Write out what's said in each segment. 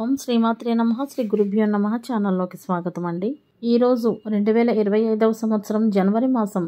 ఓం శ్రీమాత్రే నమః. శ్రీ గురుభ్యో నమః. ఛానల్లోకి స్వాగతం అండి. ఈరోజు 2025వ సంవత్సరం జనవరి మాసం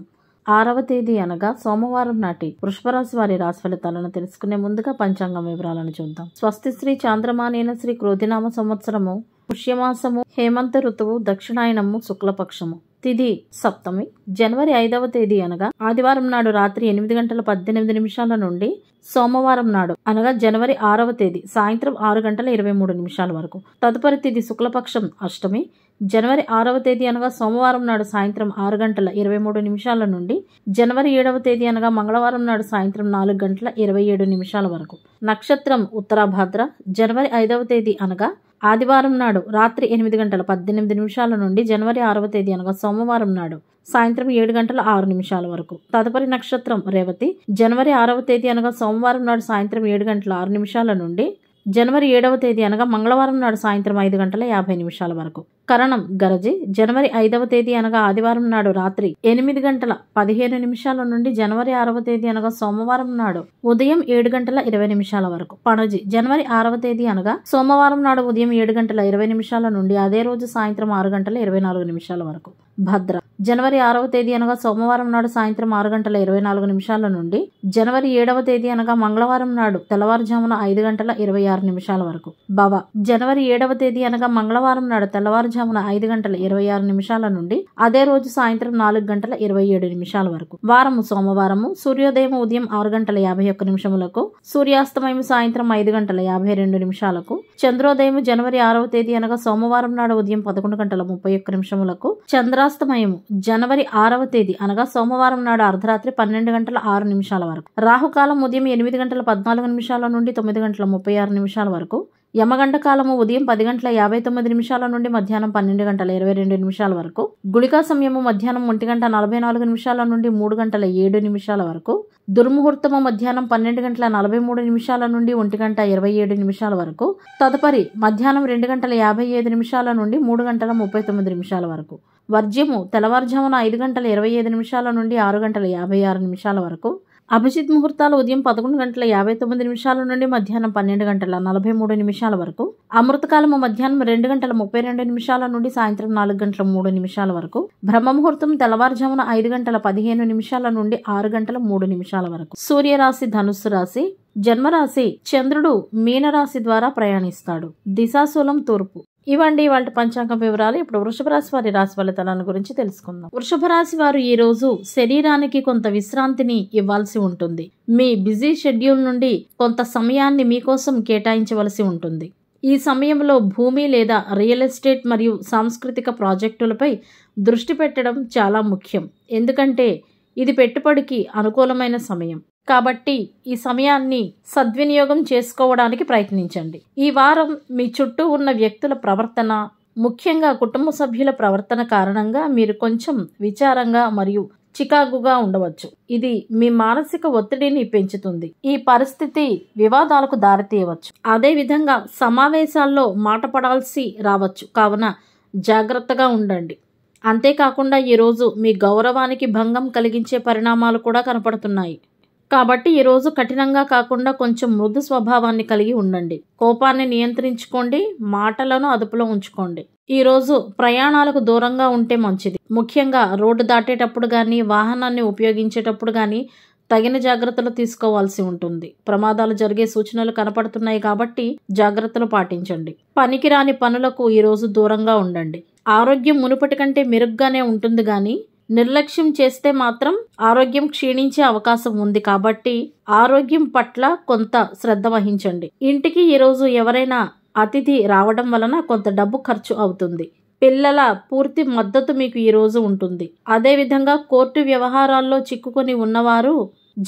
6వ తేదీ అనగా సోమవారం నాటి వృషభరాశి వారి రాశి ఫలితాలను తెలుసుకునే ముందుగా పంచాంగం వివరాలను చూద్దాం. స్వస్తి శ్రీ చాంద్రమానేన శ్రీ క్రోధినామ సంవత్సరము పుష్యమాసము హేమంత ఋతువు దక్షిణాయనము శుక్లపక్షము తిథి సప్తమి జనవరి 5వ తేదీ అనగా ఆదివారం నాడు రాత్రి 8:18 నుండి సోమవారం నాడు అనగా జనవరి 6వ తేదీ సాయంత్రం 6:23 వరకు. తదుపరి తిథి శుక్లపక్షం అష్టమి జనవరి 6వ తేదీ అనగా సోమవారం నాడు సాయంత్రం 6:23 నుండి జనవరి 7వ తేదీ అనగా మంగళవారం నాడు సాయంత్రం 4:27 వరకు. నక్షత్రం ఉత్తరాభాద్ర జనవరి 5వ తేదీ అనగా ఆదివారం నాడు రాత్రి 8:18 నుండి జనవరి 6వ తేదీ అనగా సోమవారం నాడు సాయంత్రం 7:06 వరకు. తదుపరి నక్షత్రం రేవతి జనవరి 6వ తేదీ అనగా సోమవారం నాడు సాయంత్రం 7:06 నుండి జనవరి 7వ తేదీ అనగా మంగళవారం నాడు సాయంత్రం 5:50 వరకు. కరణం గరజి జనవరి 5వ తేదీ అనగా ఆదివారం నాడు రాత్రి 8:15 నుండి జనవరి 6వ తేదీ అనగా సోమవారం నాడు ఉదయం 7:20 వరకు. పణజి జనవరి 6వ తేదీ అనగా సోమవారం నాడు ఉదయం 7:20 నుండి అదే రోజు సాయంత్రం 6:24 వరకు. భద్ర జనవరి 6వ తేదీ అనగా సోమవారం నాడు సాయంత్రం 6:24 నుండి జనవరి 7వ తేదీ అనగా మంగళవారం నాడు తెల్లవారుజామున 5:26 వరకు. భవ జనవరి 7వ తేదీ అనగా మంగళవారం నాడు తెల్లవారుజామున 5:26 నుండి అదే రోజు సాయంత్రం 4:27 వరకు. వారము సోమవారము సూర్యోదయం ఉదయం 6:51 సూర్యాస్తమయం సాయంత్రం 5:52 చంద్రోదయం జనవరి 6వ తేదీ అనగా సోమవారం నాడు ఉదయం 11:31 చంద్రాస్తమయం జనవరి 6వ తేదీ అనగా సోమవారం నాడు అర్ధరాత్రి 12:06 వరకు. రాహుకాలం ఉదయం 8:14 నుండి 9:36 వరకు. యమగండ కాలము ఉదయం 10:59 నుండి మధ్యాహ్నం 12:22 వరకు. గుళికా సమయము మధ్యాహ్నం 1:44 నుండి 3:07 వరకు. దుర్ముహూర్తము మధ్యాహ్నం 12:43 నుండి 1:27 వరకు. తదుపరి మధ్యాహ్నం 2:55 నుండి 3:39 వరకు. వర్జ్యము తెల్లవారుజామున 5:25 నుండి 6:56 వరకు. అభిజిత్ ముహూర్తాలు ఉదయం 11:59 నుండి మధ్యాహ్నం 12:43 వరకు. అమృతకాలము మధ్యాహ్నం 2:32 నుండి సాయంత్రం 4:03 వరకు. బ్రహ్మ ముహూర్తం తెల్లవారుజామున 5:15 నుండి 6:03 వరకు. సూర్యరాశి ధనుస్సు రాశి జన్మరాశి చంద్రుడు మీనరాశి ద్వారా ప్రయాణిస్తాడు. దిశాశూలం తూర్పు. ఇవండి వాటి పంచాంగం వివరాలు. ఇప్పుడు వృషభ రాశి వారి రాశి ఫలితాలను గురించి తెలుసుకుందాం. వృషభ రాశి వారు ఈ రోజు శరీరానికి కొంత విశ్రాంతిని ఇవ్వాల్సి ఉంటుంది. మీ బిజీ షెడ్యూల్ నుండి కొంత సమయాన్ని మీకోసం కేటాయించవలసి ఉంటుంది. ఈ సమయంలో భూమి లేదా రియల్ ఎస్టేట్ మరియు సాంస్కృతిక ప్రాజెక్టులపై దృష్టి పెట్టడం చాలా ముఖ్యం. ఎందుకంటే ఇది పెట్టుబడికి అనుకూలమైన సమయం. కాబట్టి ఈ సమయాన్ని సద్వినియోగం చేసుకోవడానికి ప్రయత్నించండి. ఈ వారం మీ చుట్టూ ఉన్న వ్యక్తుల ప్రవర్తన, ముఖ్యంగా కుటుంబ సభ్యుల ప్రవర్తన కారణంగా మీరు కొంచెం విచారంగా మరియు చికాకుగా ఉండవచ్చు. ఇది మీ మానసిక ఒత్తిడిని పెంచుతుంది. ఈ పరిస్థితి వివాదాలకు దారితీయవచ్చు. అదేవిధంగా సమావేశాల్లో మాట పడాల్సి రావచ్చు. కావున జాగ్రత్తగా ఉండండి. అంతేకాకుండా ఈరోజు మీ గౌరవానికి భంగం కలిగించే పరిణామాలు కూడా కనపడుతున్నాయి. కాబట్టి ఈరోజు కఠినంగా కాకుండా కొంచెం మృదు స్వభావాన్ని కలిగి ఉండండి. కోపాన్ని నియంత్రించుకోండి. మాటలను అదుపులో ఉంచుకోండి. ఈరోజు ప్రయాణాలకు దూరంగా ఉంటే మంచిది. ముఖ్యంగా రోడ్డు దాటేటప్పుడు కానీ వాహనాన్ని ఉపయోగించేటప్పుడు కానీ తగిన జాగ్రత్తలు తీసుకోవాల్సి ఉంటుంది. ప్రమాదాలు జరిగే సూచనలు కనపడుతున్నాయి కాబట్టి జాగ్రత్తలు పాటించండి. పనికిరాని పనులకు ఈరోజు దూరంగా ఉండండి. ఆరోగ్యం మునుపటి కంటే మెరుగ్గానే ఉంటుంది కానీ నిర్లక్ష్యం చేస్తే మాత్రం ఆరోగ్యం క్షీణించే అవకాశం ఉంది. కాబట్టి ఆరోగ్యం పట్ల కొంత శ్రద్ధ వహించండి. ఇంటికి ఈరోజు ఎవరైనా అతిథి రావడం వలన కొంత డబ్బు ఖర్చు అవుతుంది. పిల్లల పూర్తి మద్దతు మీకు ఈరోజు ఉంటుంది. అదేవిధంగా కోర్టు వ్యవహారాల్లో చిక్కుకొని ఉన్నవారు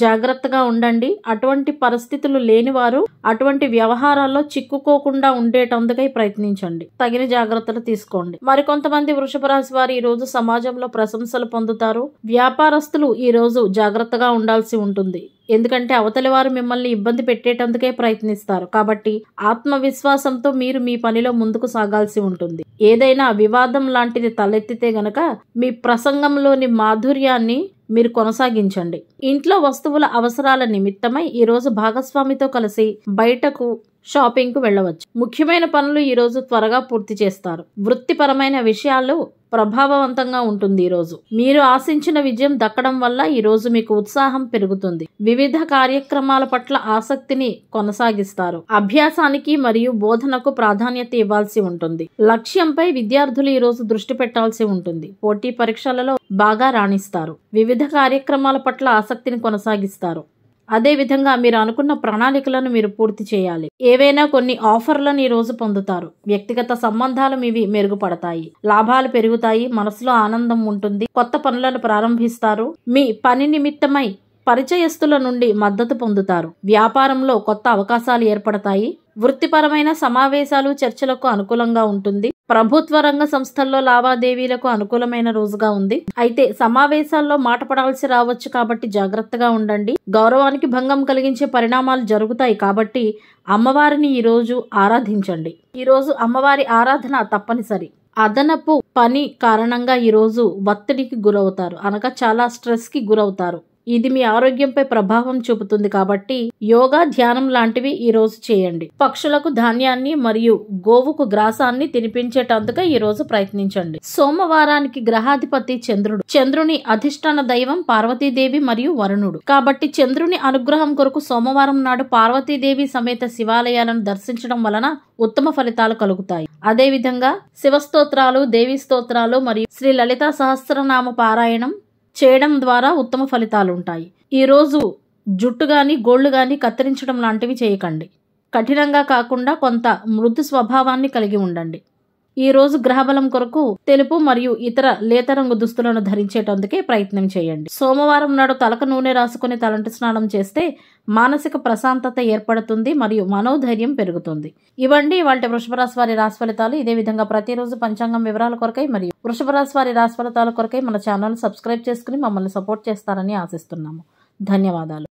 జాగ్రత్తగా ఉండండి. అటువంటి పరిస్థితులు లేనివారు అటువంటి వ్యవహారాల్లో చిక్కుకోకుండా ఉండేటందుకై ప్రయత్నించండి. తగిన జాగ్రత్తలు తీసుకోండి. మరికొంతమంది వృషభ రాశి వారు ఈ రోజు సమాజంలో ప్రశంసలు పొందుతారు. వ్యాపారస్తులు ఈ రోజు జాగ్రత్తగా ఉండాల్సి ఉంటుంది. ఎందుకంటే అవతలి వారు మిమ్మల్ని ఇబ్బంది పెట్టేటందుకే ప్రయత్నిస్తారు. కాబట్టి ఆత్మవిశ్వాసంతో మీరు మీ పనిలో ముందుకు సాగాల్సి ఉంటుంది. ఏదైనా వివాదం లాంటిది తలెత్తితే గనక మీ ప్రసంగంలోని మాధుర్యాన్ని మీరు కొనసాగించండి. ఇంట్లో వస్తువుల అవసరాల నిమిత్తమై ఈరోజు భాగస్వామితో కలిసి బయటకు షాపింగ్ కు వెళ్ళవచ్చు. ముఖ్యమైన పనులు ఈ రోజు త్వరగా పూర్తి చేస్తారు. వృత్తిపరమైన విషయాలు ప్రభావవంతంగా ఉంటుంది. ఈ రోజు మీరు ఆశించిన విజయం దక్కడం వల్ల ఈ రోజు మీకు ఉత్సాహం పెరుగుతుంది. వివిధ కార్యక్రమాల పట్ల ఆసక్తిని కొనసాగిస్తారు. అభ్యాసానికి మరియు బోధనకు ప్రాధాన్యత ఇవ్వాల్సి ఉంటుంది. లక్ష్యంపై విద్యార్థులు ఈ రోజు దృష్టి పెట్టాల్సి ఉంటుంది. పోటీ పరీక్షలలో బాగా రాణిస్తారు. వివిధ కార్యక్రమాల పట్ల ఆసక్తిని కొనసాగిస్తారు. అదే విధంగా మీరు అనుకున్న ప్రణాళికలను మీరు పూర్తి చేయాలి. ఏవైనా కొన్ని ఆఫర్లను ఈ రోజు పొందుతారు. వ్యక్తిగత సంబంధాలు మీవి మెరుగుపడతాయి. లాభాలు పెరుగుతాయి. మనసులో ఆనందం ఉంటుంది. కొత్త పనులను ప్రారంభిస్తారు. మీ పని నిమిత్తమై పరిచయస్తుల నుండి మద్దతు పొందుతారు. వ్యాపారంలో కొత్త అవకాశాలు ఏర్పడతాయి. వృత్తిపరమైన సమావేశాలు చర్చలకు అనుకూలంగా ఉంటుంది. ప్రభుత్వ రంగ సంస్థల్లో లావాదేవీలకు అనుకూలమైన రోజుగా ఉంది. అయితే సమావేశాల్లో మాట పడాల్సి రావచ్చు కాబట్టి జాగ్రత్తగా ఉండండి. గౌరవానికి భంగం కలిగించే పరిణామాలు జరుగుతాయి కాబట్టి అమ్మవారిని ఈ రోజు ఆరాధించండి. ఈ రోజు అమ్మవారి ఆరాధన తప్పనిసరి. అదనపు పని కారణంగా ఈ రోజు ఒత్తిడికి గురవుతారు. అనగా చాలా స్ట్రెస్ కి గురవుతారు. ఇది మీ ఆరోగ్యంపై ప్రభావం చూపుతుంది కాబట్టి యోగా, ధ్యానం లాంటివి ఈ రోజు చేయండి. పక్షులకు ధాన్యాన్ని మరియు గోవుకు గ్రాసాన్ని తినిపించేటందుకు ఈ రోజు ప్రయత్నించండి. సోమవారానికి గ్రహాధిపతి చంద్రుడు. చంద్రుని అధిష్టాన దైవం పార్వతీదేవి మరియు వరుణుడు కాబట్టి చంద్రుని అనుగ్రహం కొరకు సోమవారం నాడు పార్వతీదేవి సమేత శివాలయాలను దర్శించడం వలన ఉత్తమ ఫలితాలు కలుగుతాయి. అదే విధంగా శివ స్తోత్రాలు, దేవి స్తోత్రాలు మరియు శ్రీ లలితా సహస్రనామ పారాయణం చేయడం ద్వారా ఉత్తమ ఫలితాలు ఉంటాయి. ఈ రోజు జుట్టు గాని గోళ్లు గాని కత్తిరించడం లాంటివి చేయకండి. కఠినంగా కాకుండా కొంత మృదు స్వభావాన్ని కలిగి ఉండండి. ఈ రోజు గ్రహబలం కొరకు తెలుపు మరియు ఇతర లేత రంగు దుస్తులను ధరించేటందుకే ప్రయత్నం చేయండి. సోమవారం నాడు తలకు నూనె రాసుకుని తలంటు స్నానం చేస్తే మానసిక ప్రశాంతత ఏర్పడుతుంది మరియు మనోధైర్యం పెరుగుతుంది. ఇవండి ఇవాళ వృషభ రాశి వారి రాశి ఫలితాలు. ఇదే విధంగా ప్రతిరోజు పంచాంగం వివరాల కొరకై మరియు వృషభ రాశి వారి రాశి ఫలితాల కొరకై మన ఛానల్ సబ్స్క్రైబ్ చేసుకుని మమ్మల్ని సపోర్ట్ చేస్తారని ఆశిస్తున్నాము. ధన్యవాదాలు.